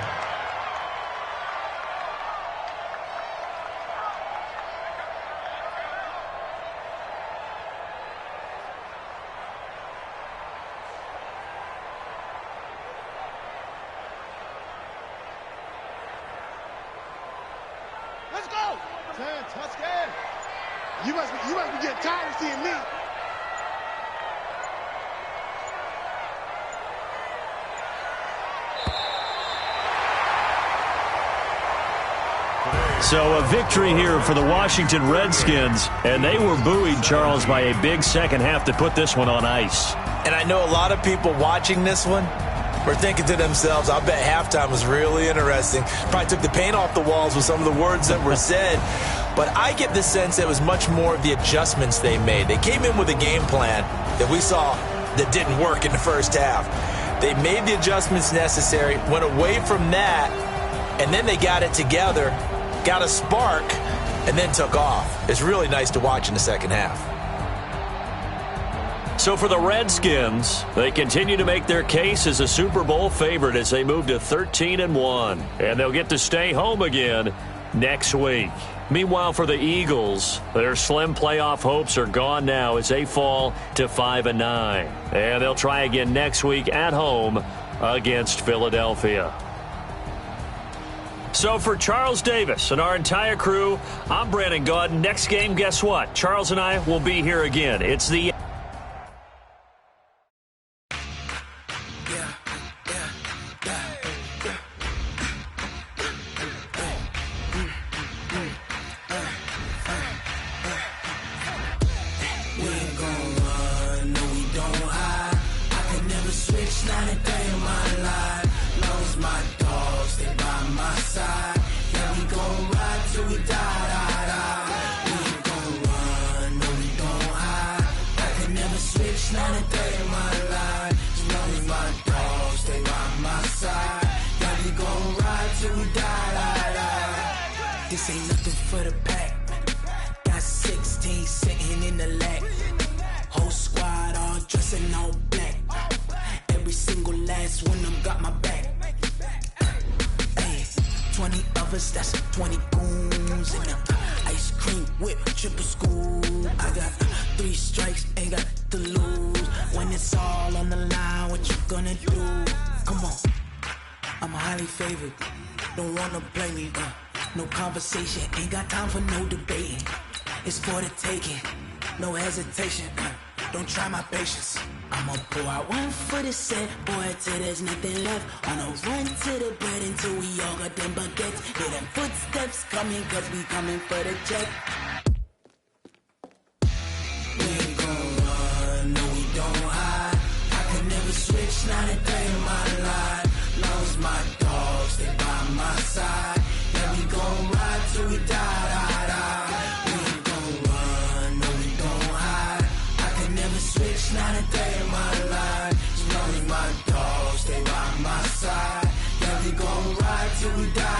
Let's go! Tuscan! You must be getting tired of seeing me. So a victory here for the Washington Redskins, and they were buoyed, Charles, by a big second half to put this one on ice. And I know a lot of people watching this one were thinking to themselves, I bet halftime was really interesting. Probably took the paint off the walls with some of the words that were said. But I get the sense that it was much more of the adjustments they made. They came in with a game plan that we saw that didn't work in the first half. They made the adjustments necessary, went away from that, and then they got it together, got a spark, and then took off. It's really nice to watch in the second half. So for the Redskins, they continue to make their case as a Super Bowl favorite as they move to 13-1. And they'll get to stay home again next week. Meanwhile, for the Eagles, their slim playoff hopes are gone now as they fall to 5-9. And they'll try again next week at home against Philadelphia. So for Charles Davis and our entire crew, I'm Brandon Gaudin. Next game, guess what? Charles and I will be here again. It's the This ain't nothing for the pack. Got 16 sitting in the lap. Whole squad all dressing all black. Every single last one of them got my back. Hey, 20 of us, that's 20 goons in the ice cream whip, triple school. I got 3 strikes, ain't got to lose. When it's all on the line, what you gonna do? Come on, I'm highly favored. Don't wanna play me, no conversation, ain't got time for no debating. It's for the taking, no hesitation. Don't try my patience. I'ma pour out one for the set, boy, till there's nothing left. On a run to the bread until we all got them baguettes. Hear them footsteps coming, cause we coming for the check. We ain't gon' run, no we don't hide. I can never switch, not a day in my life. Long as my dogs, they by my side. Yeah, we gon' ride till we die. We ain't gon' run, no we don't hide. I can never switch, not a day in my life. As long as my dogs stay by my side. Yeah, we gon' ride till we die.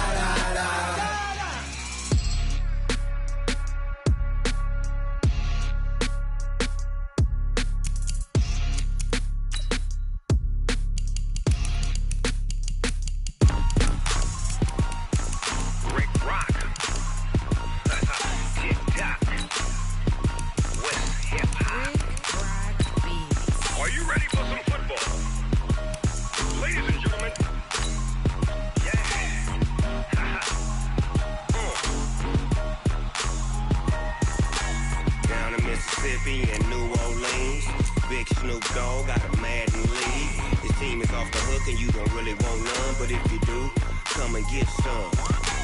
Mississippi and New Orleans. Big Snoop Dogg got a Madden league. His team is off the hook and you don't really want none, but if you do, come and get some.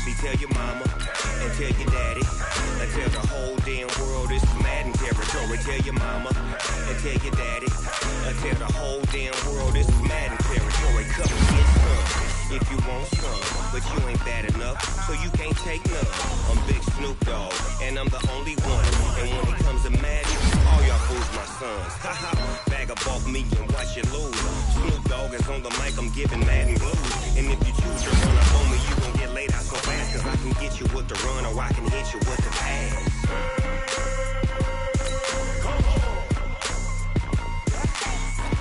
See, tell your mama and tell your daddy and tell the whole damn world it's Madden territory. Tell your mama and tell your daddy and tell the whole damn world it's Madden territory. Come and get some if you want some, but you ain't bad enough, so you can't take none. I'm Big Snoop Dogg, and I'm the only one. And when it comes to Madden, all y'all fools my sons. Haha, bag up off me and watch you lose. Snoop Dogg is on the mic, I'm giving Madden blues. And if you choose to run up on me, you gon' get laid out so fast, cause I can get you with the run or I can hit you with the pass.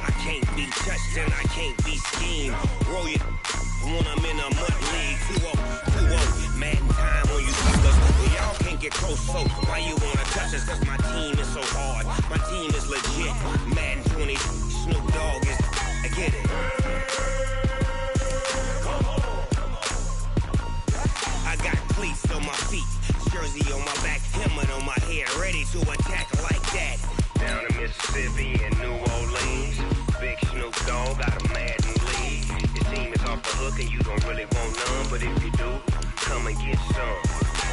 I can't be touched and I can't be schemed. Roll it when I'm in a mud league. 2-0, Madden time on you suckers. Well, y'all can't get close, so why you wanna touch us? Cause my team is so hard. My team is legit. Madden 20, Snoop Dogg is, I get it. I got cleats on my feet, jersey on my back, helmet on my head, ready to attack like that. Down in Mississippi and New Orleans, Big Snoop Dogg got a Madden league. Your team is off the hook and you don't really want none, but if you do, come and get some.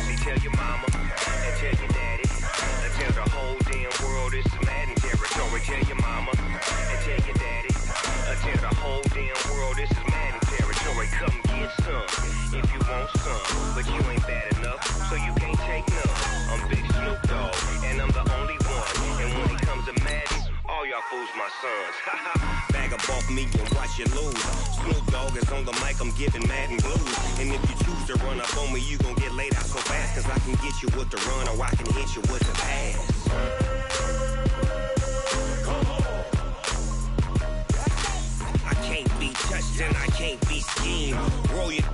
See, tell your mama and tell your daddy and tell the whole damn world it's Madden territory. Tell your mama and tell your daddy and tell the whole damn world this is Madden territory. Come get some if you want some, but you ain't bad enough, so you can't take none. I'm Big Snoop Dogg, and I'm the only one. And when it comes to Madden, all y'all fools my sons. Bag up off me and watch you lose. Snoop Dogg is on the mic, I'm giving Madden blues. And if you choose to run up on me, you gon' get laid out so fast, cause I can get you with the run or I can hit you with the pass. I can't be touched and I can't be schemed. Roll it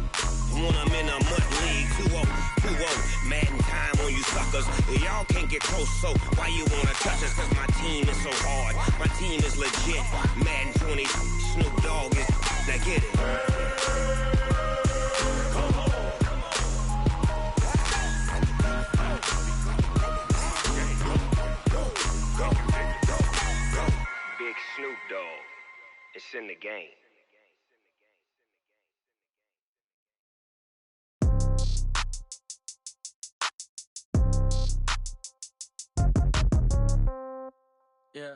when I'm in a mud league. 2-0, Madden time on you suckers. Y'all can't get close, so why you wanna touch us? Cause my team is so hard. My team is legit. Madden 20, Snoop Dogg is, now get it. Big Snoop Dogg, it's in the game. Yeah.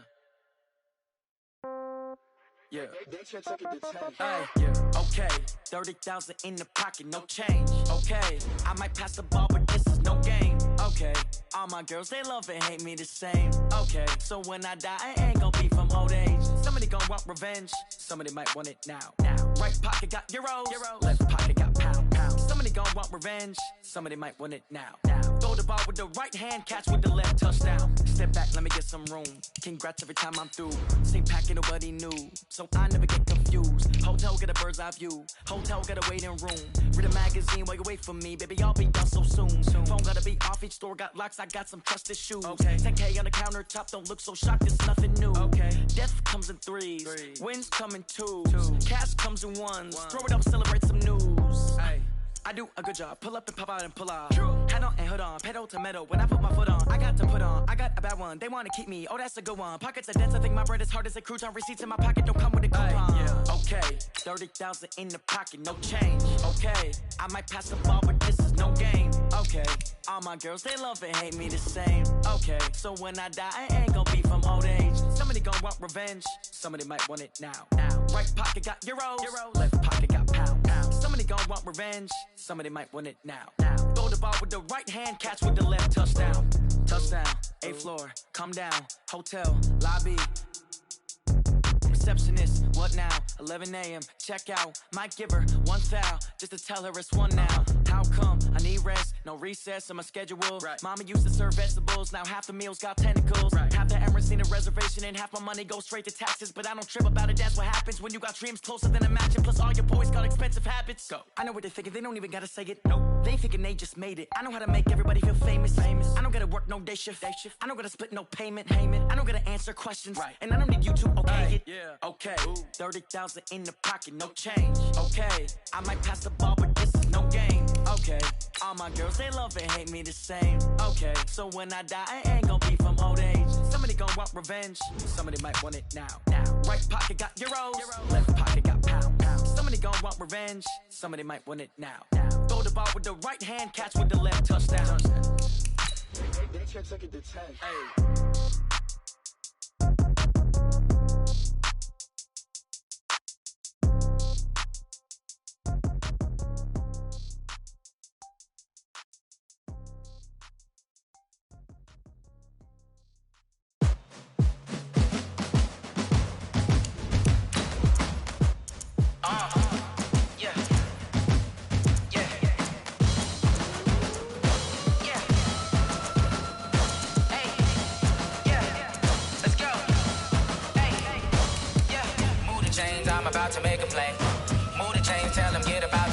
Yeah. Hey, yeah. Okay. 30,000 in the pocket, no change. Okay. I might pass the ball, but this is no game. Okay. All my girls, they love and hate me the same. Okay. So when I die, I ain't gonna be from old age. Somebody gonna want revenge. Somebody might want it now. Right pocket got euros. Left pocket got pound. Somebody gonna want revenge. Somebody might want it now. Throw the ball with the right hand, catch with the left, touchdown. Step back, let me get some room. Congrats every time I'm through. Same packet, nobody knew, so I never get confused. Hotel get a bird's eye view. Hotel get a waiting room. Read a magazine while you wait for me, baby. I'll be done so soon. Phone gotta be off. Each store got locks. I got some trusted shoes. Okay. 10K on the countertop. Don't look so shocked. It's nothing new. Okay. Death comes in threes. Wins come in twos. Cash comes in ones. Throw it up, celebrate some news. Ay. I do a good job. Pull up and pop out and pull out. Head on and hood on. Pedal to metal. When I put my foot on, I got to put on. I got a bad one. They want to keep me. Oh, that's a good one. Pockets are dense. I think my bread is hard as a crouton. Receipts in my pocket don't come with a coupon. Yeah. Okay. 30,000 in the pocket. No change. Okay. I might pass the ball, but this is no game. Okay. All my girls, they love and hate me the same. Okay. So when I die, I ain't gonna be from old age. Somebody gonna want revenge. Somebody might want it now. Throw the ball with the right hand, catch with the left, touchdown. Step back, let me get some room. Congrats every time I'm through. Same packet, nobody knew, so I never get confused. Hotel get a bird's eye view. Hotel get a waiting room. Read a magazine while you wait for me, baby. I'll be done so soon. Phone gotta be off. Each store got locks. I got some trusted shoes. Okay. 10K on the countertop. Don't look so shocked. It's nothing new. Okay. Death comes in threes. Wins come in twos. Cash comes in ones. Throw it up, celebrate some news. Ay. I do a good job. Pull up and pop out and pull out. Somebody gonna want revenge. Somebody might want it now. Right pocket got euros. Left pocket got pound. Somebody gonna want revenge. Somebody might want it now. Throw the ball with the right hand, catch with the left, touchdown. Touchdown, 8th floor, come down. Hotel, lobby. Receptionist, what now? 11 a.m. check out. Might give her one foul just to tell her it's one now. How come? I need rest, no recess in my schedule. Right. Mama used to serve vegetables, now half the meals got tentacles. Right. Half the Emirates need a reservation and half my money goes straight to taxes. But I don't trip about it, that's what happens when you got dreams closer than a match. And plus all your boys got expensive habits. Go. I know what they're thinking, they don't even gotta say it. Nope. They ain't thinking they just made it. I know how to make everybody feel famous. I don't gotta work no day shift. I don't gotta split no payment. I don't gotta answer questions. Right. And I don't need you to okay it. Yeah. Okay. 30,000 in the pocket, no change. Okay. I might pass the ball, but this is no game. Okay. All my girls, they love and hate me the same. Okay. So when I die, I ain't gonna be from old age. Somebody revenge. Somebody might want it now. Right pocket got euros, left pocket got pounds. Somebody gon' want revenge. Somebody might want it now. Throw the ball with the right hand, catch with the left, touchdown. They took it to 10. I'm about to make a play. Move the chains, tell them get about